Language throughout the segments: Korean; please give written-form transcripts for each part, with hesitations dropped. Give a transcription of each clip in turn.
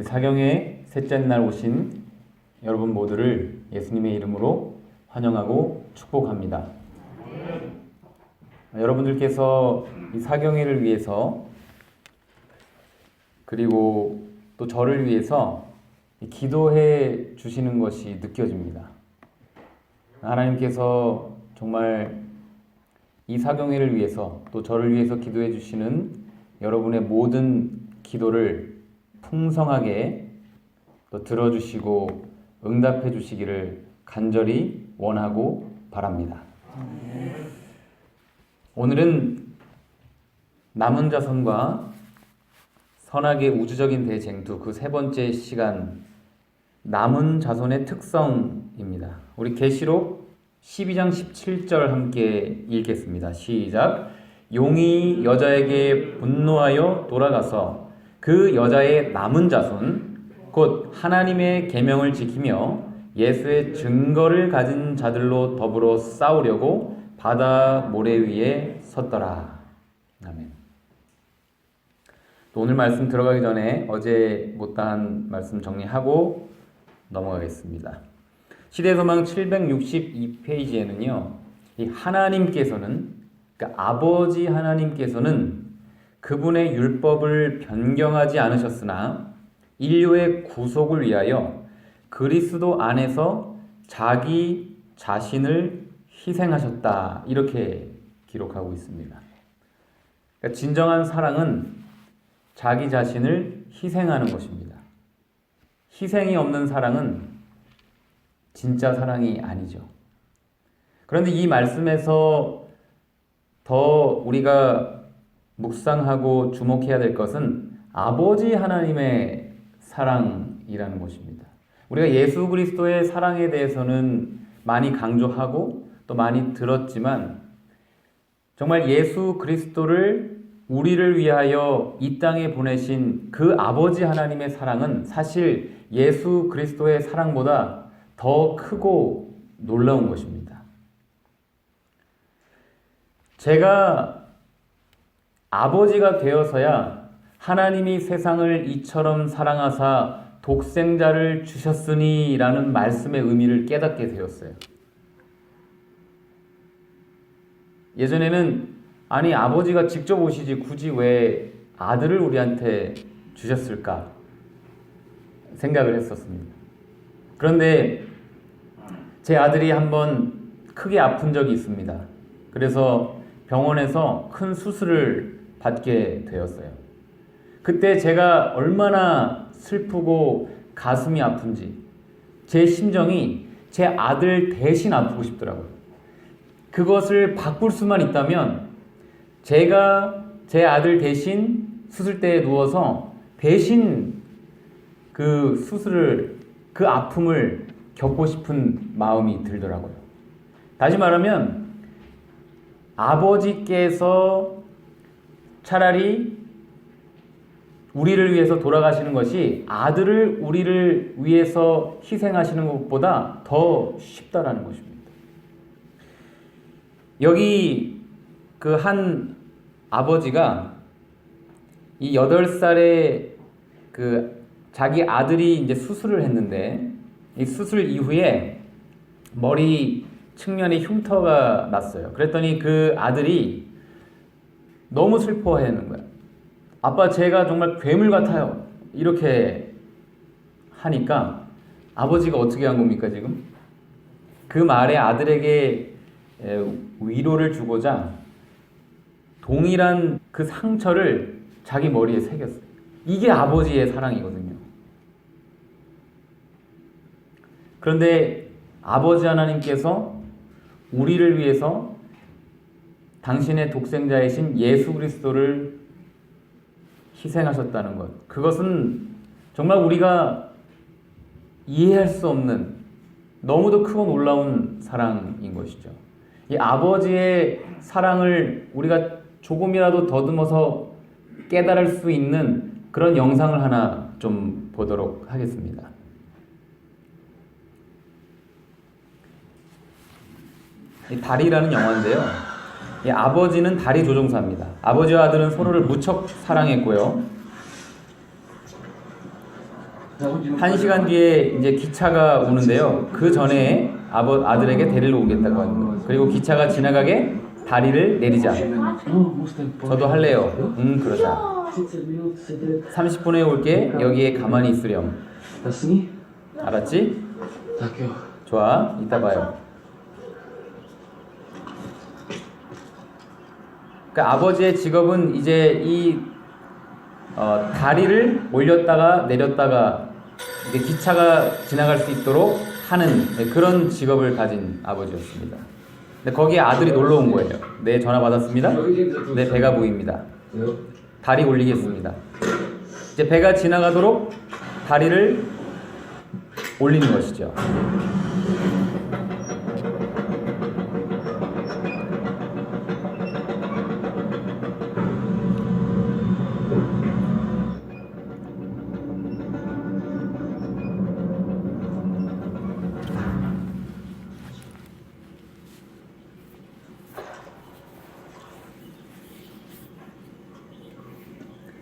사경의 셋째 날 오신 여러분 모두를 예수님의 이름으로 환영하고 축복합니다. 여러분들께서 이 사경회를 위해서 그리고 또 저를 위해서 기도해 주시는 것이 느껴집니다. 하나님께서 정말 이 사경회를 위해서 또 저를 위해서 기도해 주시는 여러분의 모든 기도를 풍성하게 또 들어주시고 응답해 주시기를 간절히 원하고 바랍니다. 오늘은 남은 자손과 선악의 우주적인 대쟁투 그 세 번째 시간 남은 자손의 특성입니다. 우리 계시록 12장 17절 함께 읽겠습니다. 시작. 용이 여자에게 분노하여 돌아가서 그 여자의 남은 자손 곧 하나님의 계명을 지키며 예수의 증거를 가진 자들로 더불어 싸우려고 바다 모래 위에 섰더라. 아멘. 또 오늘 말씀 들어가기 전에 어제 못다한 말씀 정리하고 넘어가겠습니다. 시대소망 762페이지에는요. 이 하나님께서는 그러니까 아버지 하나님께서는 그분의 율법을 변경하지 않으셨으나 인류의 구속을 위하여 그리스도 안에서 자기 자신을 희생하셨다. 이렇게 기록하고 있습니다. 그러니까 진정한 사랑은 자기 자신을 희생하는 것입니다. 희생이 없는 사랑은 진짜 사랑이 아니죠. 그런데 이 말씀에서 더 우리가 묵상하고 주목해야 될 것은 아버지 하나님의 사랑이라는 것입니다. 우리가 예수 그리스도의 사랑에 대해서는 많이 강조하고 또 많이 들었지만 정말 예수 그리스도를 우리를 위하여 이 땅에 보내신 그 아버지 하나님의 사랑은 사실 예수 그리스도의 사랑보다 더 크고 놀라운 것입니다. 제가 아버지가 되어서야 하나님이 세상을 이처럼 사랑하사 독생자를 주셨으니 라는 말씀의 의미를 깨닫게 되었어요. 예전에는 아니 아버지가 직접 오시지 굳이 왜 아들을 우리한테 주셨을까 생각을 했었습니다. 그런데 제 아들이 한번 크게 아픈 적이 있습니다. 그래서 병원에서 큰 수술을 받게 되었어요. 그때 제가 얼마나 슬프고 가슴이 아픈지 제 심정이 제 아들 대신 아프고 싶더라고요. 그것을 바꿀 수만 있다면 제가 제 아들 대신 수술대에 누워서 대신 그 수술을 그 아픔을 겪고 싶은 마음이 들더라고요. 다시 말하면 아버지께서 차라리 우리를 위해서 돌아가시는 것이 아들을 우리를 위해서 희생하시는 것보다 더 쉽다라는 것입니다. 여기 그 한 아버지가 이 8살에 그 자기 아들이 이제 수술을 했는데 이 수술 이후에 머리 측면에 흉터가 났어요. 그랬더니 그 아들이 너무 슬퍼하는 거야. 아빠 제가 정말 괴물 같아요. 이렇게 하니까 아버지가 어떻게 한 겁니까 지금? 그 말에 아들에게 위로를 주고자 동일한 그 상처를 자기 머리에 새겼어요. 이게 아버지의 사랑이거든요. 그런데 아버지 하나님께서 우리를 위해서 당신의 독생자이신 예수 그리스도를 희생하셨다는 것. 그것은 정말 우리가 이해할 수 없는 너무도 크고 놀라운 사랑인 것이죠. 이 아버지의 사랑을 우리가 조금이라도 더듬어서 깨달을 수 있는 그런 영상을 하나 좀 보도록 하겠습니다. 이 달이라는 영화인데요. 이 아버지는 달이 조종사입니다. 아버지와 아들은 서로를 무척 사랑했고요. 한 시간 뒤에 이제 기차가 오는데요. 그 전에 아들에게 데리러 오겠다고 하는 거예요. 그리고 기차가 지나가게 다리를 내리자. 저도 할래요. 그러자. 30분에 올게. 여기에 가만히 있으렴. 알았지? 좋아. 이따 봐요. 그러니까 아버지의 직업은 이제 이 다리를 올렸다가 내렸다가 이제 기차가 지나갈 수 있도록 하는 그런 직업을 가진 아버지였습니다. 근데 거기에 아들이 놀러 온 거예요. 네, 전화 받았습니다. 네, 배가 보입니다. 다리 올리겠습니다. 이제 배가 지나가도록 다리를 올리는 것이죠.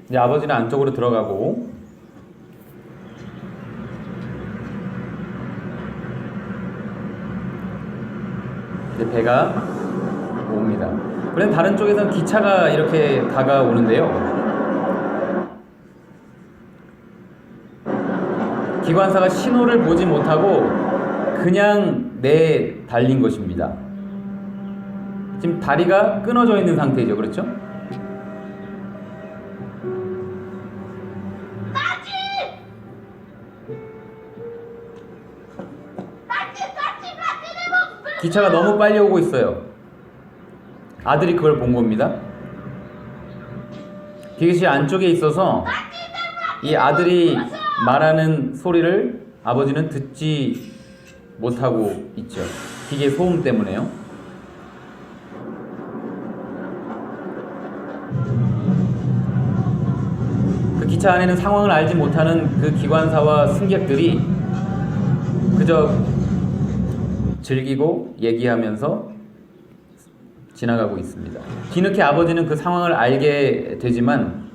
이제 아버지는 안쪽으로 들어가고 이제 배가 옵니다. 그런데 다른 쪽에서는 기차가 이렇게 다가오는데요. 기관사가 신호를 보지 못하고 그냥 달린 것입니다. 지금 다리가 끊어져 있는 상태죠. 그렇죠? 기차가 너무 빨리 오고 있어요. 아들이 그걸 본 겁니다. 기계실 안쪽에 있어서 이 아들이 말하는 소리를 아버지는 듣지 못하고 있죠. 기계 소음 때문에요. 그 기차 안에는 상황을 알지 못하는 그 기관사와 승객들이 그저 즐기고 얘기하면서 지나가고 있습니다. 뒤늦게 아버지는 그 상황을 알게 되지만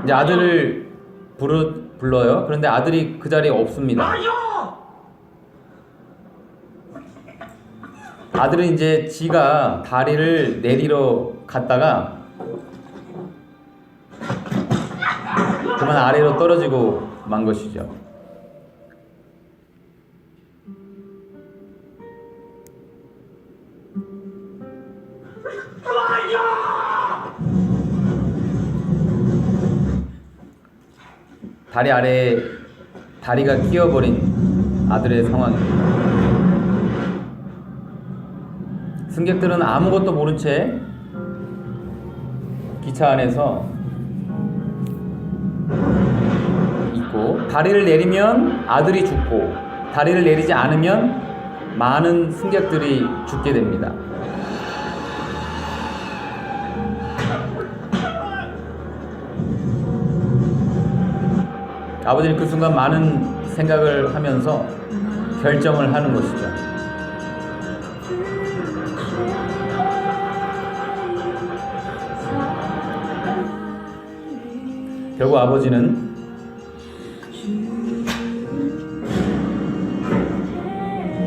이제 아들을 불러요. 그런데 아들이 그 자리에 없습니다. 아들은 이제 지가 다리를 내리러 갔다가 그만 아래로 떨어지고 만 것이죠. 다리 아래에 다리가 끼어버린 아들의 상황입니다. 승객들은 아무것도 모른 채 기차 안에서 있고, 다리를 내리면 아들이 죽고 다리를 내리지 않으면 많은 승객들이 죽게 됩니다. 아버지는 그 순간 많은 생각을 하면서 결정을 하는 것이죠. 결국 아버지는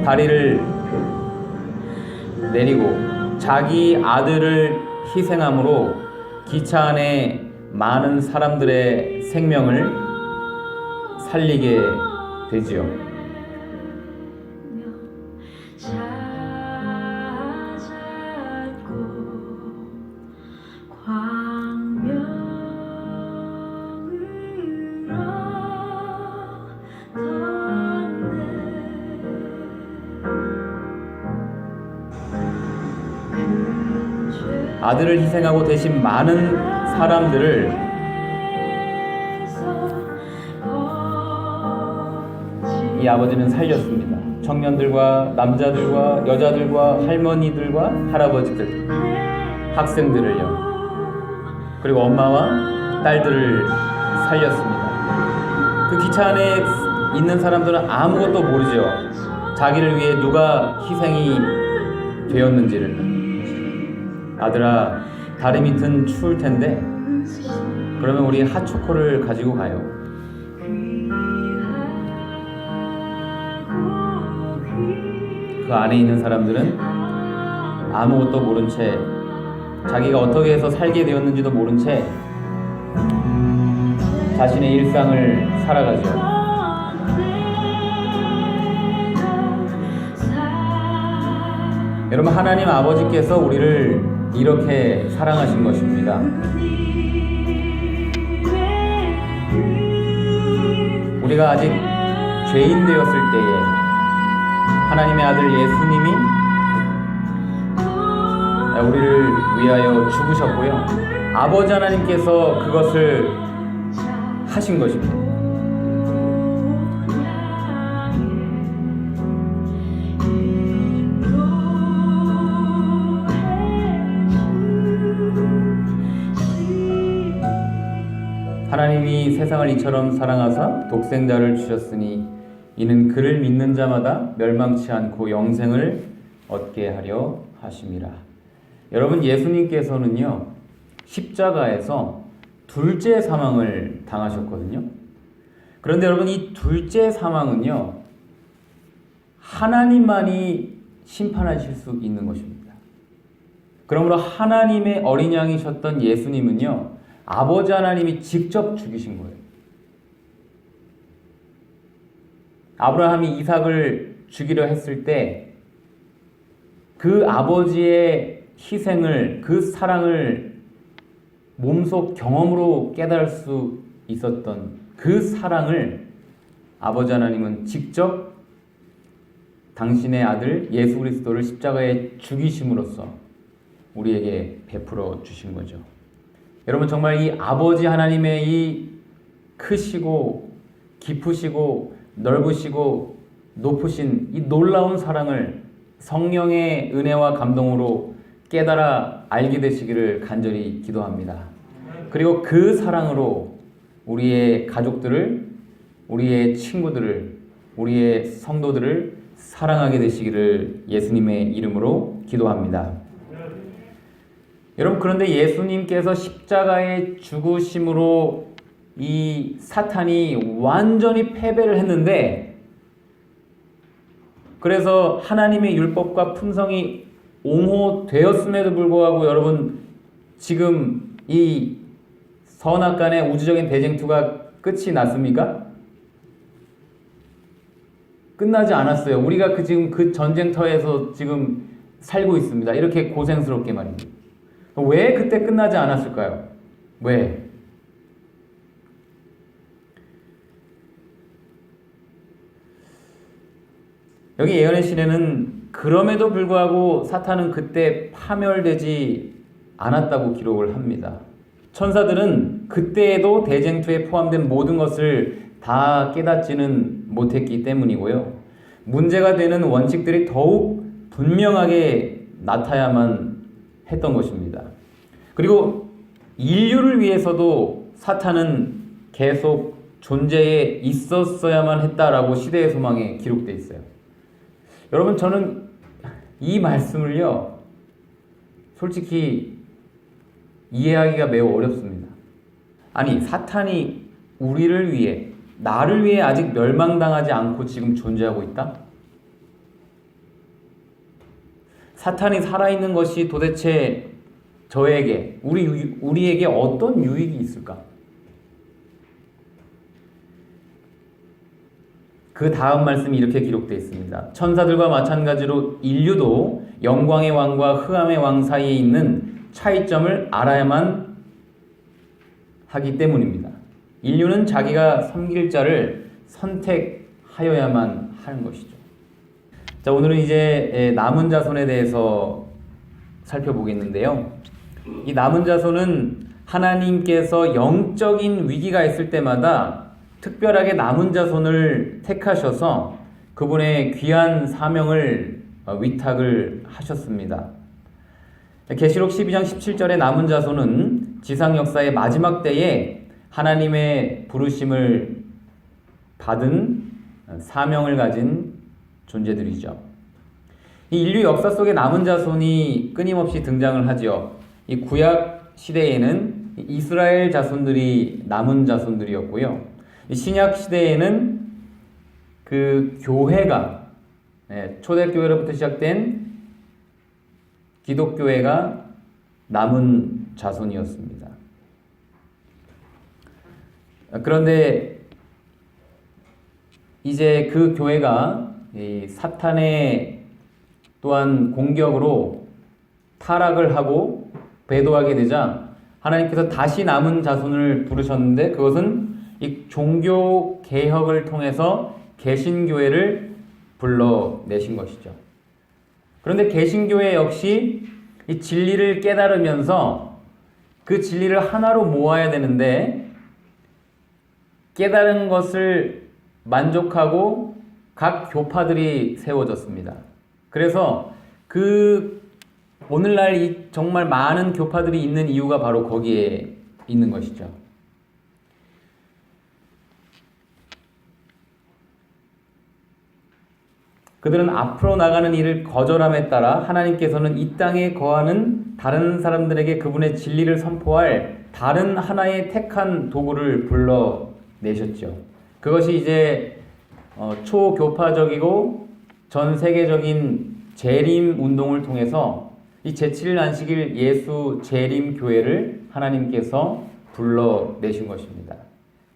다리를 내리고 자기 아들을 희생함으로 기차 안에 많은 사람들의 생명을 살리게 되지요. 아들을 희생하고 대신 많은 사람들을 이 아버지는 살렸습니다. 청년들과 남자들과 여자들과 할머니들과 할아버지들, 학생들을요. 그리고 엄마와 딸들을 살렸습니다. 그 기차 안에 있는 사람들은 아무것도 모르죠. 자기를 위해 누가 희생이 되었는지를. 아들아, 다리 밑은 추울 텐데 그러면 우리 핫초코를 가지고 가요. 그 안에 있는 사람들은 아무것도 모른 채 자기가 어떻게 해서 살게 되었는지도 모른 채 자신의 일상을 살아가죠. 여러분, 하나님 아버지께서 우리를 이렇게 사랑하신 것입니다. 우리가 아직 죄인 되었을 때에 하나님의 아들 예수님이 우리를 위하여 죽으셨고요. 아버지 하나님께서 그것을 하신 것입니다. 하나님이 세상을 이처럼 사랑하사 독생자를 주셨으니 이는 그를 믿는 자마다 멸망치 않고 영생을 얻게 하려 하심이라. 여러분, 예수님께서는요 십자가에서 둘째 사망을 당하셨거든요. 그런데 여러분, 이 둘째 사망은요 하나님만이 심판하실 수 있는 것입니다. 그러므로 하나님의 어린 양이셨던 예수님은요 아버지 하나님이 직접 죽이신 거예요. 아브라함이 이삭을 죽이려 했을 때 그 아버지의 희생을, 그 사랑을 몸속 경험으로 깨달을 수 있었던 그 사랑을 아버지 하나님은 직접 당신의 아들 예수 그리스도를 십자가에 죽이심으로써 우리에게 베풀어 주신 거죠. 여러분, 정말 이 아버지 하나님의 이 크시고 깊으시고 넓으시고 높으신 이 놀라운 사랑을 성령의 은혜와 감동으로 깨달아 알게 되시기를 간절히 기도합니다. 그리고 그 사랑으로 우리의 가족들을, 우리의 친구들을, 우리의 성도들을 사랑하게 되시기를 예수님의 이름으로 기도합니다. 여러분, 그런데 예수님께서 십자가에 죽으심으로 이 사탄이 완전히 패배를 했는데, 그래서 하나님의 율법과 품성이 옹호되었음에도 불구하고 여러분, 지금 이 선악간의 우주적인 대쟁투가 끝이 났습니까? 끝나지 않았어요. 우리가 지금 그 전쟁터에서 지금 살고 있습니다. 이렇게 고생스럽게 말입니다. 왜 그때 끝나지 않았을까요? 왜? 여기 예언의 시내는 그럼에도 불구하고 사탄은 그때 파멸되지 않았다고 기록을 합니다. 천사들은 그때에도 대쟁투에 포함된 모든 것을 다 깨닫지는 못했기 때문이고요. 문제가 되는 원칙들이 더욱 분명하게 나타야만 했던 것입니다. 그리고 인류를 위해서도 사탄은 계속 존재해 있었어야만 했다라고 시대의 소망에 기록되어 있어요. 여러분, 저는 이 말씀을요 솔직히 이해하기가 매우 어렵습니다. 아니, 사탄이 우리를 위해, 나를 위해 아직 멸망당하지 않고 지금 존재하고 있다? 사탄이 살아있는 것이 도대체 저에게, 우리에게 어떤 유익이 있을까? 그 다음 말씀이 이렇게 기록되어 있습니다. 천사들과 마찬가지로 인류도 영광의 왕과 흑암의 왕 사이에 있는 차이점을 알아야만 하기 때문입니다. 인류는 자기가 섬길 자를 선택하여야만 하는 것이죠. 자, 오늘은 이제 남은 자손에 대해서 살펴보겠는데요. 이 남은 자손은 하나님께서 영적인 위기가 있을 때마다 특별하게 남은 자손을 택하셔서 그분의 귀한 사명을 위탁을 하셨습니다. 계시록 12장 17절의 남은 자손은 지상 역사의 마지막 때에 하나님의 부르심을 받은 사명을 가진 존재들이죠. 이 인류 역사 속에 남은 자손이 끊임없이 등장을 하죠. 이 구약 시대에는 이스라엘 자손들이 남은 자손들이었고요. 신약 시대에는 그 교회가 초대교회로부터 시작된 기독교회가 남은 자손이었습니다. 그런데 이제 그 교회가 이 사탄의 또한 공격으로 타락을 하고 배도하게 되자 하나님께서 다시 남은 자손을 부르셨는데 그것은 이 종교 개혁을 통해서 개신교회를 불러내신 것이죠. 그런데 개신교회 역시 이 진리를 깨달으면서 그 진리를 하나로 모아야 되는데 깨달은 것을 만족하고 각 교파들이 세워졌습니다. 그래서 그 오늘날 이 정말 많은 교파들이 있는 이유가 바로 거기에 있는 것이죠. 그들은 앞으로 나가는 일을 거절함에 따라 하나님께서는 이 땅에 거하는 다른 사람들에게 그분의 진리를 선포할 다른 하나의 택한 도구를 불러내셨죠. 그것이 이제 초교파적이고 전 세계적인 재림 운동을 통해서 이 제7일 안식일 예수 재림 교회를 하나님께서 불러내신 것입니다.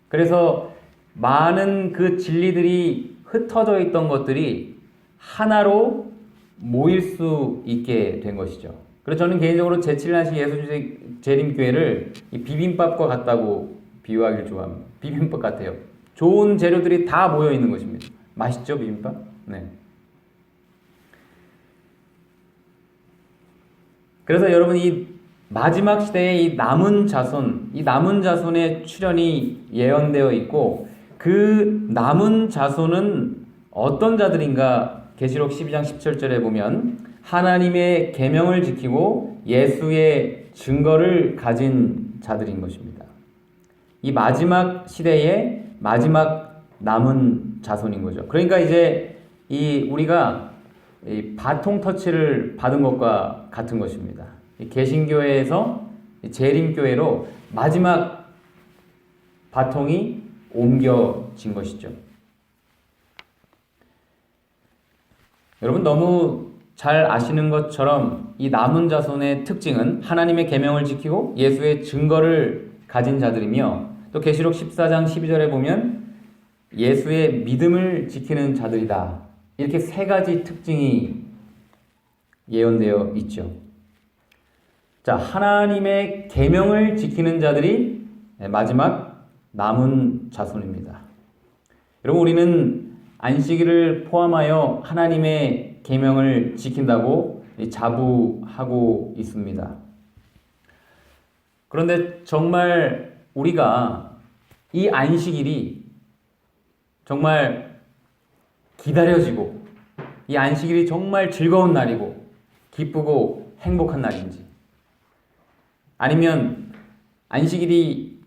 그래서 많은 그 진리들이 흩어져 있던 것들이 하나로 모일 수 있게 된 것이죠. 그래서 저는 개인적으로 제7일 안식일 예수 재림 교회를 이 비빔밥과 같다고 비유하기를 좋아합니다. 비빔밥 같아요. 좋은 재료들이 다 모여 있는 것입니다. 맛있죠, 비빔밥? 네. 그래서 여러분 이 마지막 시대에 이 남은 자손의 출현이 예언되어 있고 그 남은 자손은 어떤 자들인가? 계시록 12장 17절에 보면 하나님의 계명을 지키고 예수의 증거를 가진 자들인 것입니다. 이 마지막 시대의 마지막 남은 자손인 거죠. 그러니까 이제 우리가 이 바통 터치를 받은 것과 같은 것입니다. 이 개신교회에서 재림교회로 마지막 바통이 옮겨진 것이죠. 여러분 너무 잘 아시는 것처럼 이 남은 자손의 특징은 하나님의 계명을 지키고 예수의 증거를 가진 자들이며 또 계시록 14장 12절에 보면 예수의 믿음을 지키는 자들이다. 이렇게 세 가지 특징이 예언되어 있죠. 자, 하나님의 계명을 지키는 자들이 마지막 남은 자손입니다. 여러분 우리는 안식일을 포함하여 하나님의 계명을 지킨다고 자부하고 있습니다. 그런데 정말 우리가 이 안식일이 정말 기다려지고 이 안식일이 정말 즐거운 날이고 기쁘고 행복한 날인지 아니면 안식일이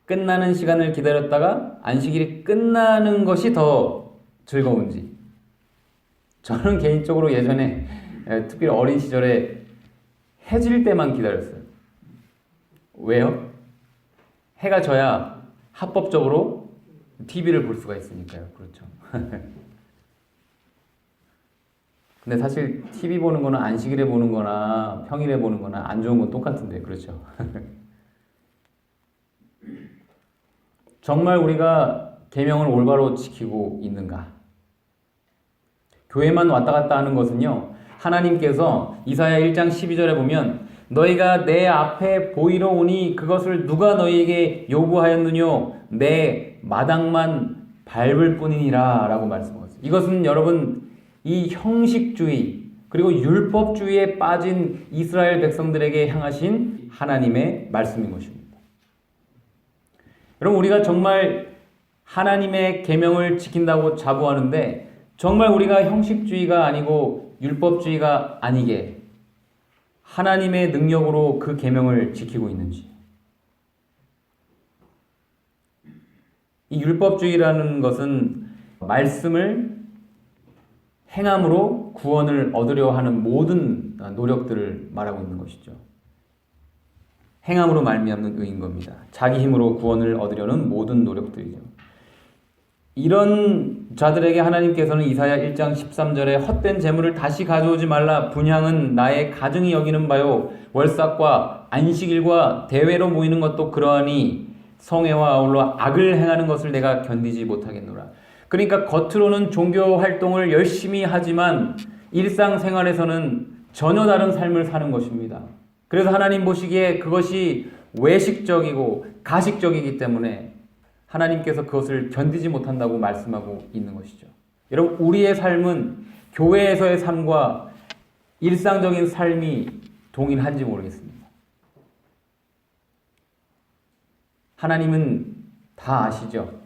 끝나는 시간을 기다렸다가 안식일이 끝나는 것이 더 즐거운지 저는 개인적으로 예전에 특별히 어린 시절에 해질 때만 기다렸어요. 왜요? 해가 져야 합법적으로 TV를 볼 수가 있으니까요. 그렇죠. 근데 사실 TV 보는 거는 안식일에 보는 거나 평일에 보는 거나 안 좋은 건 똑같은데 그렇죠. 정말 우리가 계명을 올바로 지키고 있는가? 교회만 왔다 갔다 하는 것은요. 하나님께서 이사야 1장 12절에 보면 너희가 내 앞에 보이러 오니 그것을 누가 너희에게 요구하였느뇨? 내 마당만 밟을 뿐이니라 라고 말씀하셨어요. 이것은 여러분 이 형식주의 그리고 율법주의에 빠진 이스라엘 백성들에게 향하신 하나님의 말씀인 것입니다. 여러분 우리가 정말 하나님의 계명을 지킨다고 자부하는데 정말 우리가 형식주의가 아니고 율법주의가 아니게 하나님의 능력으로 그 계명을 지키고 있는지. 이 율법주의라는 것은 말씀을 행함으로 구원을 얻으려 하는 모든 노력들을 말하고 있는 것이죠. 행함으로 말미암는 의인 겁니다. 자기 힘으로 구원을 얻으려는 모든 노력들이죠. 이런 자들에게 하나님께서는 이사야 1장 13절에 헛된 재물을 다시 가져오지 말라. 분향은 나의 가증이 여기는 바요. 월삭과 안식일과 대회로 모이는 것도 그러하니 성회와 아울러 악을 행하는 것을 내가 견디지 못하겠노라. 그러니까 겉으로는 종교 활동을 열심히 하지만 일상생활에서는 전혀 다른 삶을 사는 것입니다. 그래서 하나님 보시기에 그것이 외식적이고 가식적이기 때문에 하나님께서 그것을 견디지 못한다고 말씀하고 있는 것이죠. 여러분, 우리의 삶은 교회에서의 삶과 일상적인 삶이 동일한지 모르겠습니다. 하나님은 다 아시죠?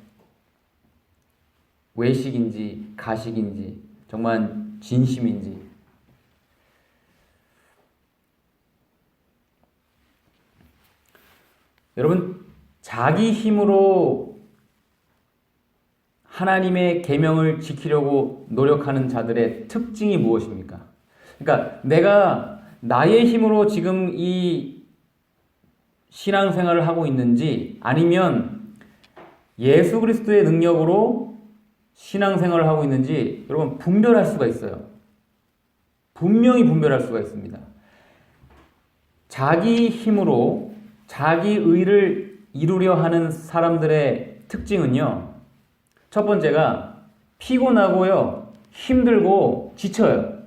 외식인지 가식인지 정말 진심인지. 여러분, 자기 힘으로 하나님의 계명을 지키려고 노력하는 자들의 특징이 무엇입니까? 그러니까 내가 나의 힘으로 지금 이 신앙생활을 하고 있는지 아니면 예수 그리스도의 능력으로 신앙생활을 하고 있는지 여러분 분별할 수가 있어요. 분명히 분별할 수가 있습니다. 자기 힘으로 자기 의를 이루려 하는 사람들의 특징은요. 첫 번째가 피곤하고요. 힘들고 지쳐요.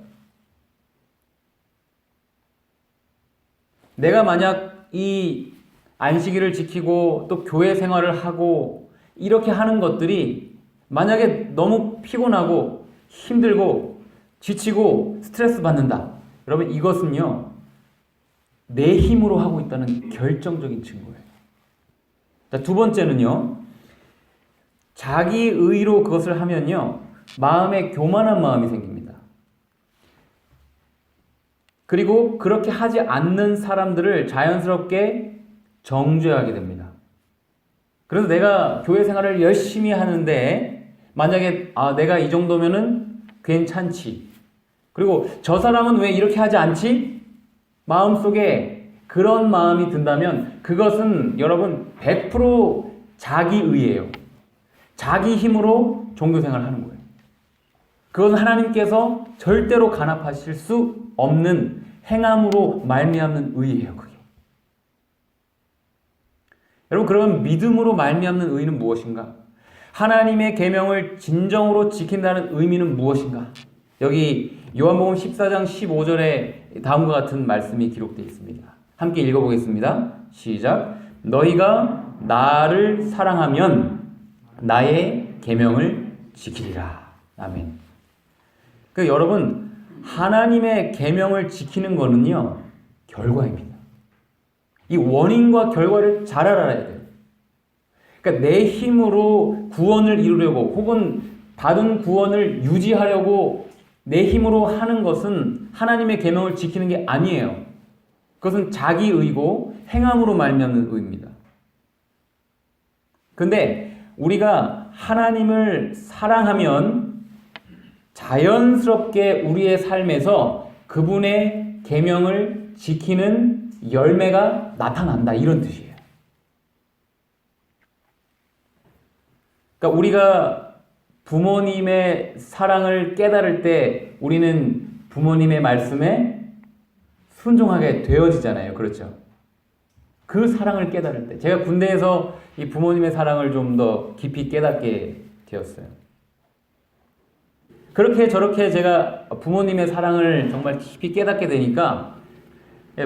내가 만약 이 안식일을 지키고 또 교회 생활을 하고 이렇게 하는 것들이 만약에 너무 피곤하고 힘들고 지치고 스트레스 받는다. 여러분 이것은요. 내 힘으로 하고 있다는 결정적인 증거예요. 자, 두 번째는요. 자기 의로 그것을 하면요. 마음에 교만한 마음이 생깁니다. 그리고 그렇게 하지 않는 사람들을 자연스럽게 정죄하게 됩니다. 그래서 내가 교회 생활을 열심히 하는데 만약에 내가 이 정도면은 괜찮지. 그리고 저 사람은 왜 이렇게 하지 않지? 마음속에 그런 마음이 든다면 그것은 여러분 100% 자기 의예요. 자기 힘으로 종교생활을 하는 거예요. 그것은 하나님께서 절대로 간합하실 수 없는 행함으로 말미암는 의예요. 그게. 여러분 그러면 믿음으로 말미암는 의는 무엇인가? 하나님의 계명을 진정으로 지킨다는 의미는 무엇인가? 여기 요한복음 14장 15절에 다음과 같은 말씀이 기록되어 있습니다. 함께 읽어보겠습니다. 시작. 너희가 나를 사랑하면 나의 계명을 지키리라. 아멘. 그러니까 여러분 하나님의 계명을 지키는 거는요 결과입니다. 이 원인과 결과를 잘 알아야 돼요. 그러니까 내 힘으로 구원을 이루려고 혹은 받은 구원을 유지하려고 내 힘으로 하는 것은 하나님의 계명을 지키는 게 아니에요. 그것은 자기 의고 행함으로 말미암는 의입니다. 근데 우리가 하나님을 사랑하면 자연스럽게 우리의 삶에서 그분의 계명을 지키는 열매가 나타난다. 이런 뜻이에요. 그러니까 우리가 부모님의 사랑을 깨달을 때 우리는 부모님의 말씀에 순종하게 되어지잖아요. 그렇죠? 그 사랑을 깨달을 때 제가 군대에서 이 부모님의 사랑을 좀 더 깊이 깨닫게 되었어요. 그렇게 저렇게 제가 부모님의 사랑을 정말 깊이 깨닫게 되니까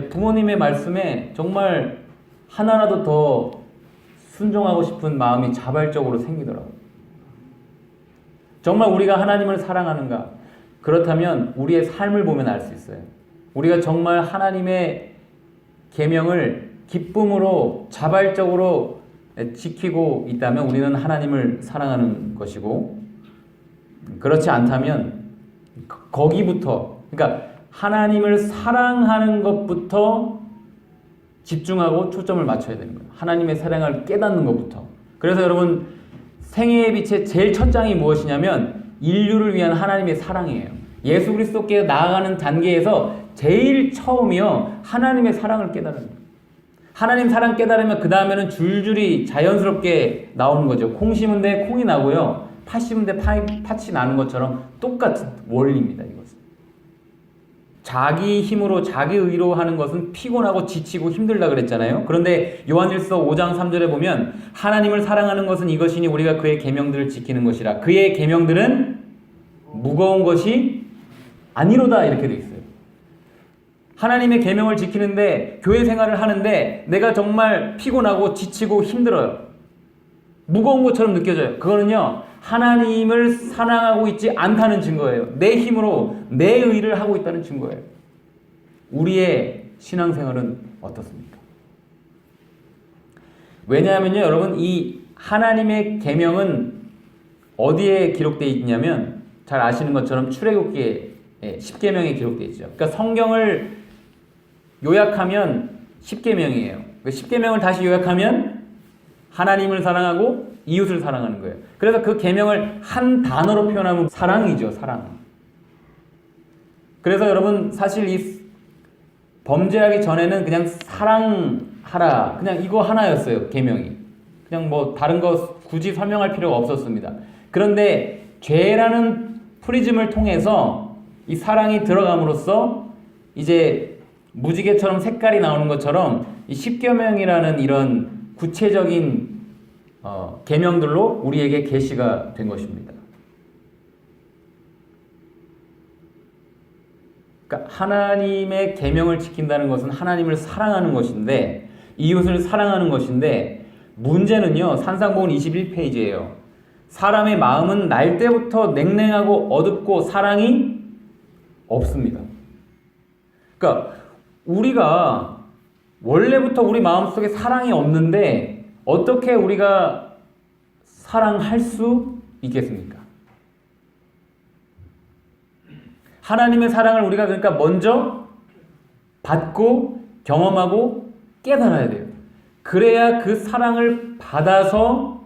부모님의 말씀에 정말 하나라도 더 순종하고 싶은 마음이 자발적으로 생기더라고요. 정말 우리가 하나님을 사랑하는가? 그렇다면 우리의 삶을 보면 알 수 있어요. 우리가 정말 하나님의 계명을 기쁨으로 자발적으로 지키고 있다면 우리는 하나님을 사랑하는 것이고 그렇지 않다면 거기부터 그러니까 하나님을 사랑하는 것부터 집중하고 초점을 맞춰야 되는 거예요. 하나님의 사랑을 깨닫는 것부터. 그래서 여러분 생애의 빛의 제일 첫 장이 무엇이냐면 인류를 위한 하나님의 사랑이에요. 예수 그리스도께 나아가는 단계에서 제일 처음이요 하나님의 사랑을 깨달는 거예요. 하나님 사랑 깨달으면 그 다음에는 줄줄이 자연스럽게 나오는 거죠. 콩 심은 데 콩이 나고요. 팥 심은 데 팥이 나는 것처럼 똑같은 원리입니다. 이것은. 자기 힘으로 자기 의로 하는 것은 피곤하고 지치고 힘들다 그랬잖아요. 그런데 요한일서 5장 3절에 보면 하나님을 사랑하는 것은 이것이니 우리가 그의 계명들을 지키는 것이라. 그의 계명들은 무거운 것이 아니로다 이렇게 돼 있어요. 하나님의 계명을 지키는데 교회 생활을 하는데 내가 정말 피곤하고 지치고 힘들어요. 무거운 것처럼 느껴져요. 그거는요. 하나님을 사랑하고 있지 않다는 증거예요. 내 힘으로 내 의를 하고 있다는 증거예요. 우리의 신앙생활은 어떻습니까? 왜냐하면요. 여러분 이 하나님의 계명은 어디에 기록되어 있냐면 잘 아시는 것처럼 출애굽기에 10계명에 기록되어 있죠. 그러니까 성경을 요약하면 10계명이에요. 10계명을 다시 요약하면 하나님을 사랑하고 이웃을 사랑하는 거예요. 그래서 그 계명을 한 단어로 표현하면 사랑이죠. 사랑. 그래서 여러분 사실 이 범죄하기 전에는 그냥 사랑하라 그냥 이거 하나였어요. 계명이. 그냥 뭐 다른 거 굳이 설명할 필요가 없었습니다. 그런데 죄라는 프리즘을 통해서 이 사랑이 들어감으로써 이제 무지개처럼 색깔이 나오는 것처럼 이 십계명이라는 이런 구체적인 계명들로 우리에게 계시가 된 것입니다. 그러니까 하나님의 계명을 지킨다는 것은 하나님을 사랑하는 것인데 이웃을 사랑하는 것인데 문제는요. 산상복음 21페이지예요. 사람의 마음은 날 때부터 냉랭하고 어둡고 사랑이 없습니다. 그러니까 우리가 원래부터 우리 마음속에 사랑이 없는데 어떻게 우리가 사랑할 수 있겠습니까? 하나님의 사랑을 우리가 그러니까 먼저 받고 경험하고 깨달아야 돼요. 그래야 그 사랑을 받아서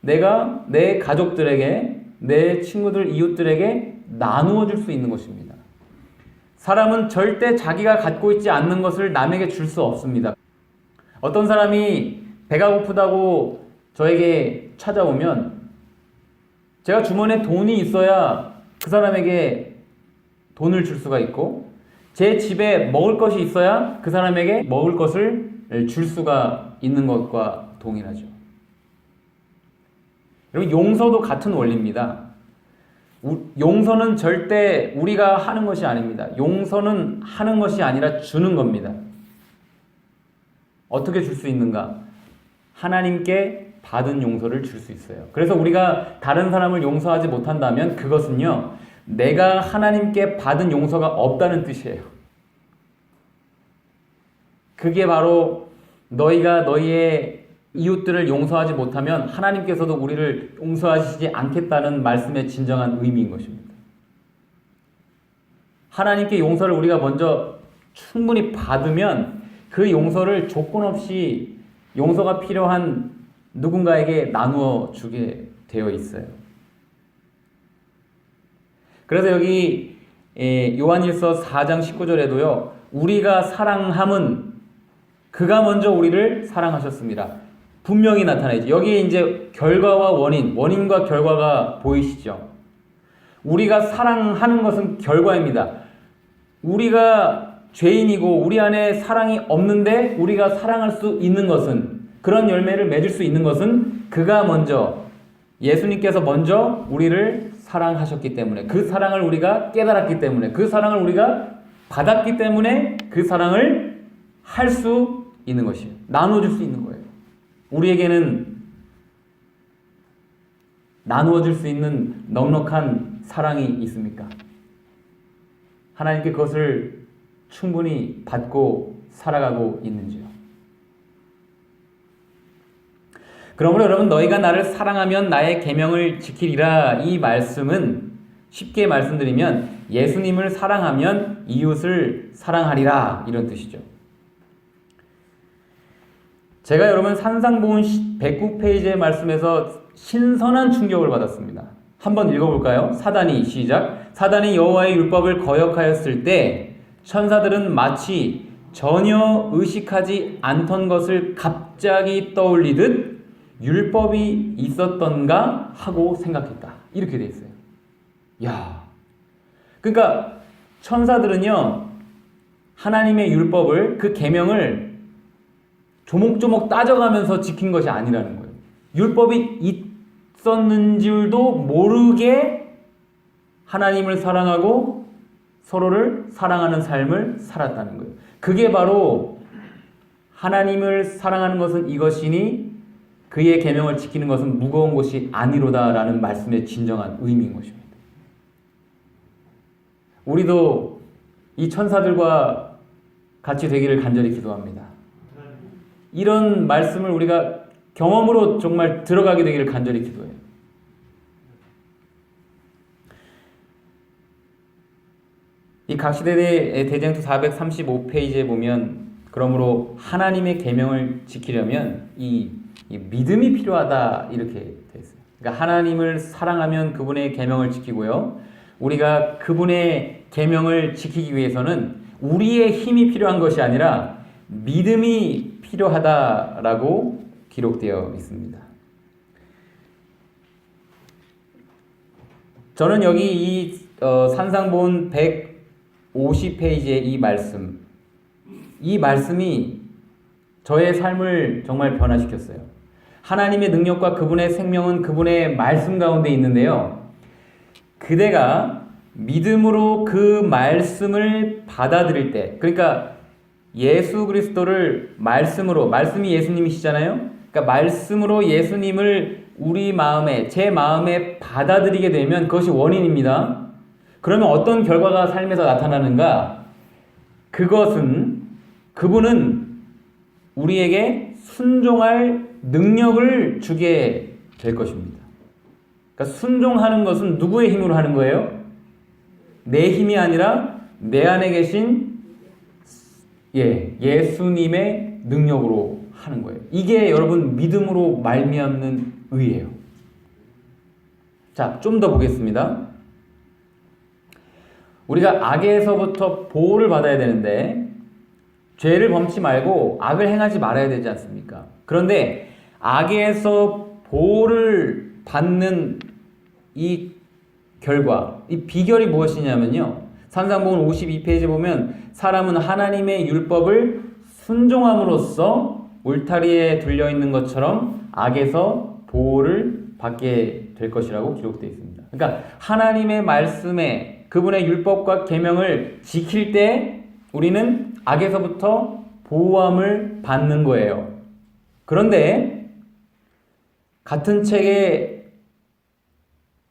내가 내 가족들에게, 내 친구들, 이웃들에게 나누어 줄 수 있는 것입니다. 사람은 절대 자기가 갖고 있지 않는 것을 남에게 줄 수 없습니다. 어떤 사람이 배가 고프다고 저에게 찾아오면 제가 주머니에 돈이 있어야 그 사람에게 돈을 줄 수가 있고 제 집에 먹을 것이 있어야 그 사람에게 먹을 것을 줄 수가 있는 것과 동일하죠. 여러분 용서도 같은 원리입니다. 용서는 절대 우리가 하는 것이 아닙니다. 용서는 하는 것이 아니라 주는 겁니다. 어떻게 줄 수 있는가? 하나님께 받은 용서를 줄 수 있어요. 그래서 우리가 다른 사람을 용서하지 못한다면 그것은요, 내가 하나님께 받은 용서가 없다는 뜻이에요. 그게 바로 너희가 너희의 이웃들을 용서하지 못하면 하나님께서도 우리를 용서하시지 않겠다는 말씀의 진정한 의미인 것입니다. 하나님께 용서를 우리가 먼저 충분히 받으면 그 용서를 조건 없이 용서가 필요한 누군가에게 나누어 주게 되어 있어요. 그래서 여기 요한일서 4장 19절에도요. 우리가 사랑함은 그가 먼저 우리를 사랑하셨습니다. 분명히 나타나죠. 여기에 이제 결과와 원인과 결과가 보이시죠. 우리가 사랑하는 것은 결과입니다. 우리가 죄인이고 우리 안에 사랑이 없는데 우리가 사랑할 수 있는 것은, 그런 열매를 맺을 수 있는 것은 그가 먼저, 예수님께서 먼저 우리를 사랑하셨기 때문에, 그 사랑을 우리가 깨달았기 때문에, 그 사랑을 우리가 받았기 때문에 그 사랑을 할 수 있는 것이에요. 나눠줄 수 있는 거예요. 우리에게는 나누어줄 수 있는 넉넉한 사랑이 있습니까? 하나님께 그것을 충분히 받고 살아가고 있는지요? 그러므로 여러분, 너희가 나를 사랑하면 나의 계명을 지키리라, 이 말씀은 쉽게 말씀드리면 예수님을 사랑하면 이웃을 사랑하리라, 이런 뜻이죠. 제가 여러분 산상복음 109페이지의 말씀에서 신선한 충격을 받았습니다. 한번 읽어볼까요? 사단이, 시작. 사단이 여호와의 율법을 거역하였을 때 천사들은 마치 전혀 의식하지 않던 것을 갑자기 떠올리듯 율법이 있었던가 하고 생각했다. 이렇게 돼 있어요. 야, 그러니까 천사들은요, 하나님의 율법을, 그 계명을 조목조목 따져가면서 지킨 것이 아니라는 거예요. 율법이 있었는 줄도 모르게 하나님을 사랑하고 서로를 사랑하는 삶을 살았다는 거예요. 그게 바로 하나님을 사랑하는 것은 이것이니 그의 계명을 지키는 것은 무거운 것이 아니로다라는 말씀의 진정한 의미인 것입니다. 우리도 이 천사들과 같이 되기를 간절히 기도합니다. 이런 말씀을 우리가 경험으로 정말 들어가게 되기를 간절히 기도해요. 이 각시대의 대쟁투 435페이지에 보면, 그러므로 하나님의 계명을 지키려면 이 믿음이 필요하다 이렇게 되어 있어요. 그러니까 하나님을 사랑하면 그분의 계명을 지키고요. 우리가 그분의 계명을 지키기 위해서는 우리의 힘이 필요한 것이 아니라 믿음이 필요하다라고 기록되어 있습니다. 저는 여기 이 산상본 150페이지의 이 말씀이 저의 삶을 정말 변화시켰어요. 하나님의 능력과 그분의 생명은 그분의 말씀 가운데 있는데요. 그대가 믿음으로 그 말씀을 받아들일 때, 그러니까 예수 그리스도를 말씀이 예수님이시잖아요. 그러니까 말씀으로 예수님을 우리 마음에, 제 마음에 받아들이게 되면 그것이 원인입니다. 그러면 어떤 결과가 삶에서 나타나는가? 그분은 우리에게 순종할 능력을 주게 될 것입니다. 그러니까 순종하는 것은 누구의 힘으로 하는 거예요? 내 힘이 아니라 내 안에 계신 예수님의 능력으로 하는 거예요. 이게 여러분 믿음으로 말미암는 의예요. 자, 좀 더 보겠습니다. 우리가 악에서부터 보호를 받아야 되는데 죄를 범치 말고 악을 행하지 말아야 되지 않습니까? 그런데 악에서 보호를 받는 이 결과, 이 비결이 무엇이냐면요. 산상본 52페이지 보면 사람은 하나님의 율법을 순종함으로써 울타리에 둘려있는 것처럼 악에서 보호를 받게 될 것이라고 기록되어 있습니다. 그러니까 하나님의 말씀에 그분의 율법과 계명을 지킬 때 우리는 악에서부터 보호함을 받는 거예요. 그런데 같은 책에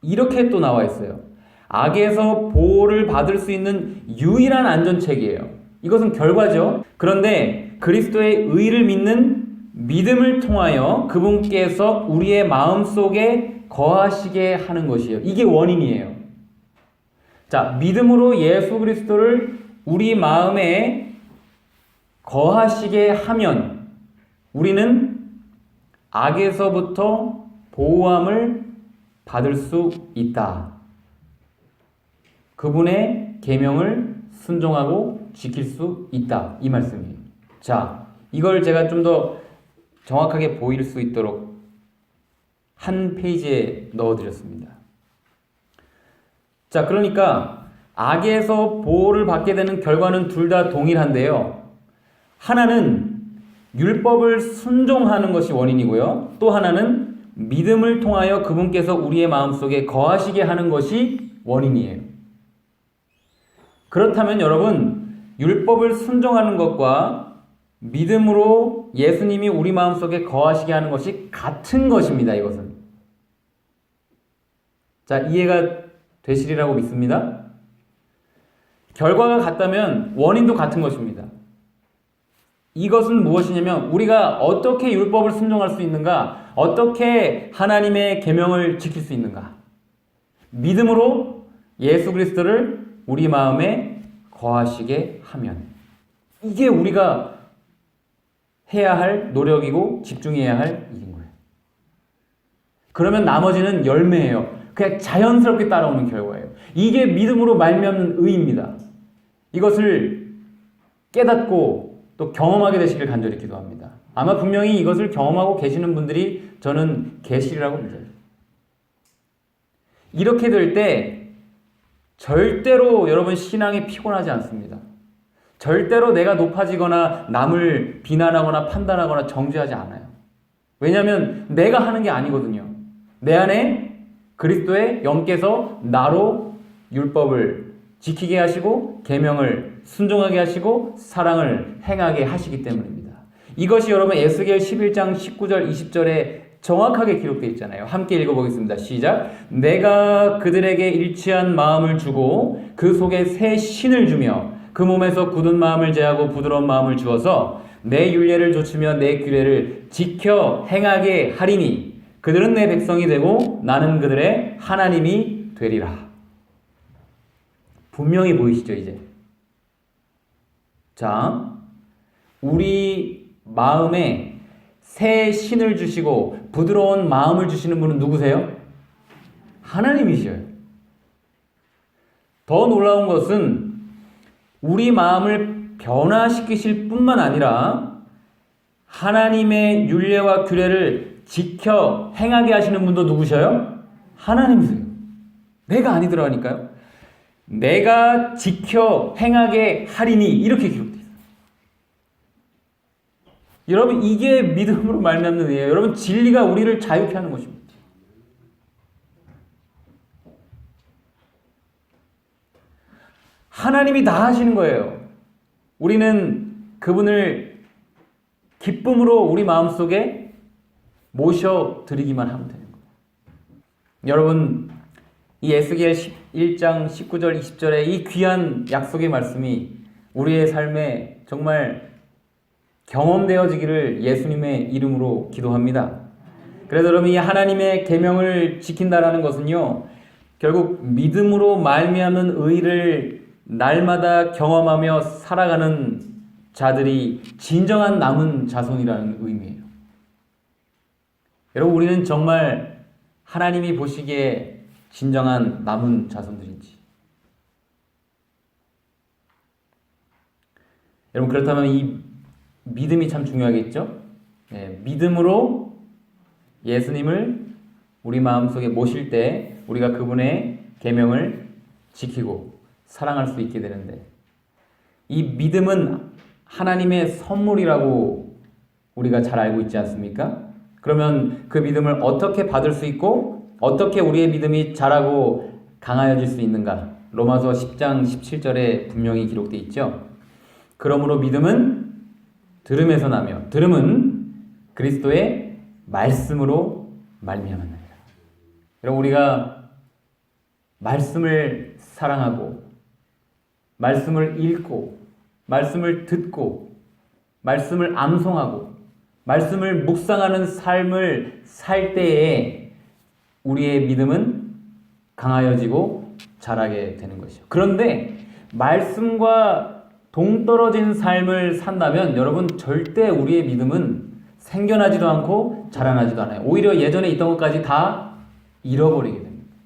이렇게 또 나와 있어요. 악에서 보호를 받을 수 있는 유일한 안전책이에요. 이것은 결과죠. 그런데 그리스도의 의를 믿는 믿음을 통하여 그분께서 우리의 마음속에 거하시게 하는 것이에요. 이게 원인이에요. 자, 믿음으로 예수 그리스도를 우리 마음에 거하시게 하면 우리는 악에서부터 보호함을 받을 수 있다. 그분의 계명을 순종하고 지킬 수 있다. 이 말씀이에요. 자, 이걸 제가 좀 더 정확하게 보일 수 있도록 한 페이지에 넣어드렸습니다. 자, 그러니까 악에서 보호를 받게 되는 결과는 둘 다 동일한데요. 하나는 율법을 순종하는 것이 원인이고요. 또 하나는 믿음을 통하여 그분께서 우리의 마음속에 거하시게 하는 것이 원인이에요. 그렇다면 여러분, 율법을 순종하는 것과 믿음으로 예수님이 우리 마음속에 거하시게 하는 것이 같은 것입니다. 이것은. 자, 이해가 되시리라고 믿습니다. 결과가 같다면 원인도 같은 것입니다. 이것은 무엇이냐면 우리가 어떻게 율법을 순종할 수 있는가? 어떻게 하나님의 계명을 지킬 수 있는가? 믿음으로 예수 그리스도를 우리 마음에 거하시게 하면, 이게 우리가 해야 할 노력이고 집중해야 할 일인 거예요. 그러면 나머지는 열매예요. 그냥 자연스럽게 따라오는 결과예요. 이게 믿음으로 말미암는 의입니다. 이것을 깨닫고 또 경험하게 되시길 간절히 기도합니다. 아마 분명히 이것을 경험하고 계시는 분들이 저는 계시리라고 믿어요. 이렇게 될 때 절대로 여러분 신앙이 피곤하지 않습니다. 절대로 내가 높아지거나 남을 비난하거나 판단하거나 정죄하지 않아요. 왜냐하면 내가 하는 게 아니거든요. 내 안에 그리스도의 영께서 나로 율법을 지키게 하시고 계명을 순종하게 하시고 사랑을 행하게 하시기 때문입니다. 이것이 여러분 에스겔 11장 19절 20절에 정확하게 기록되어 있잖아요. 함께 읽어보겠습니다. 시작. 내가 그들에게 일치한 마음을 주고 그 속에 새 신을 주며 그 몸에서 굳은 마음을 제하고 부드러운 마음을 주어서 내 율례를 좇으며 내 규례를 지켜 행하게 하리니 그들은 내 백성이 되고 나는 그들의 하나님이 되리라. 분명히 보이시죠 이제? 자, 우리 마음에 새 신을 주시고 부드러운 마음을 주시는 분은 누구세요? 하나님이셔요. 더 놀라운 것은 우리 마음을 변화시키실 뿐만 아니라 하나님의 율례와 규례를 지켜 행하게 하시는 분도 누구셔요? 하나님이세요. 내가 아니더라니까요. 내가 지켜 행하게 하리니 이렇게 기록되어 있어요. 여러분 이게 믿음으로 말미암는 의예요. 여러분 진리가 우리를 자유케 하는 것입니다. 하나님이 다 하시는 거예요. 우리는 그분을 기쁨으로 우리 마음속에 모셔드리기만 하면 되는 거예요. 여러분 이 에스겔 1장 19절 20절의 이 귀한 약속의 말씀이 우리의 삶에 정말 경험되어지기를 예수님의 이름으로 기도합니다. 그래서 여러분 이 하나님의 계명을 지킨다라는 것은요, 결국 믿음으로 말미암는 의를 날마다 경험하며 살아가는 자들이 진정한 남은 자손이라는 의미예요. 여러분 우리는 정말 하나님이 보시기에 진정한 남은 자손들인지. 여러분 그렇다면 이 믿음이 참 중요하겠죠? 네, 믿음으로 예수님을 우리 마음속에 모실 때 우리가 그분의 계명을 지키고 사랑할 수 있게 되는데, 이 믿음은 하나님의 선물이라고 우리가 잘 알고 있지 않습니까? 그러면 그 믿음을 어떻게 받을 수 있고 어떻게 우리의 믿음이 자라고 강하여질 수 있는가? 로마서 10장 17절에 분명히 기록되어 있죠. 그러므로 믿음은 들음에서 나며 들음은 그리스도의 말씀으로 말미암았느니라. 여러분 우리가 말씀을 사랑하고 말씀을 읽고 말씀을 듣고 말씀을 암송하고 말씀을 묵상하는 삶을 살 때에 우리의 믿음은 강하여지고 자라게 되는 것이죠. 그런데 말씀과 동떨어진 삶을 산다면 여러분 절대 우리의 믿음은 생겨나지도 않고 자라나지도 않아요. 오히려 예전에 있던 것까지 다 잃어버리게 됩니다.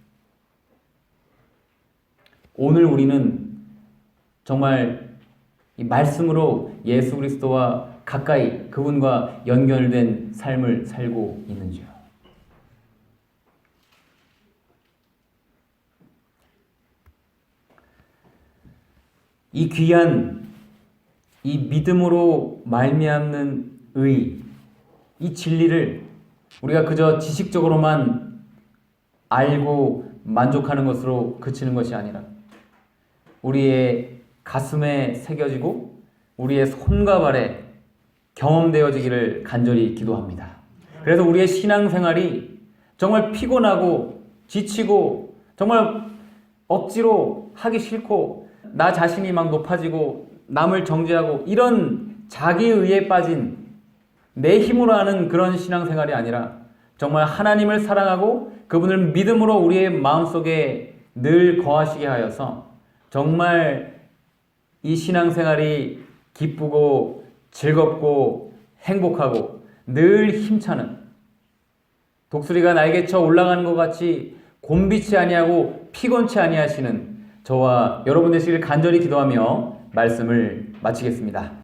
오늘 우리는 정말 이 말씀으로 예수 그리스도와 가까이 그분과 연결된 삶을 살고 있는지요? 이 귀한 이 믿음으로 말미암는 의, 이 진리를 우리가 그저 지식적으로만 알고 만족하는 것으로 그치는 것이 아니라 우리의 가슴에 새겨지고 우리의 손과 발에 경험되어지기를 간절히 기도합니다. 그래서 우리의 신앙생활이 정말 피곤하고 지치고 정말 억지로 하기 싫고 나 자신이 막 높아지고 남을 정죄하고 이런 자기의에 빠진 내 힘으로 하는 그런 신앙생활이 아니라 정말 하나님을 사랑하고 그분을 믿음으로 우리의 마음속에 늘 거하시게 하여서 정말 이 신앙생활이 기쁘고 즐겁고 행복하고 늘 힘차는 독수리가 날개쳐 올라가는 것 같이 곤비치 아니하고 피곤치 아니하시는 저와 여러분 되시길 간절히 기도하며 말씀을 마치겠습니다.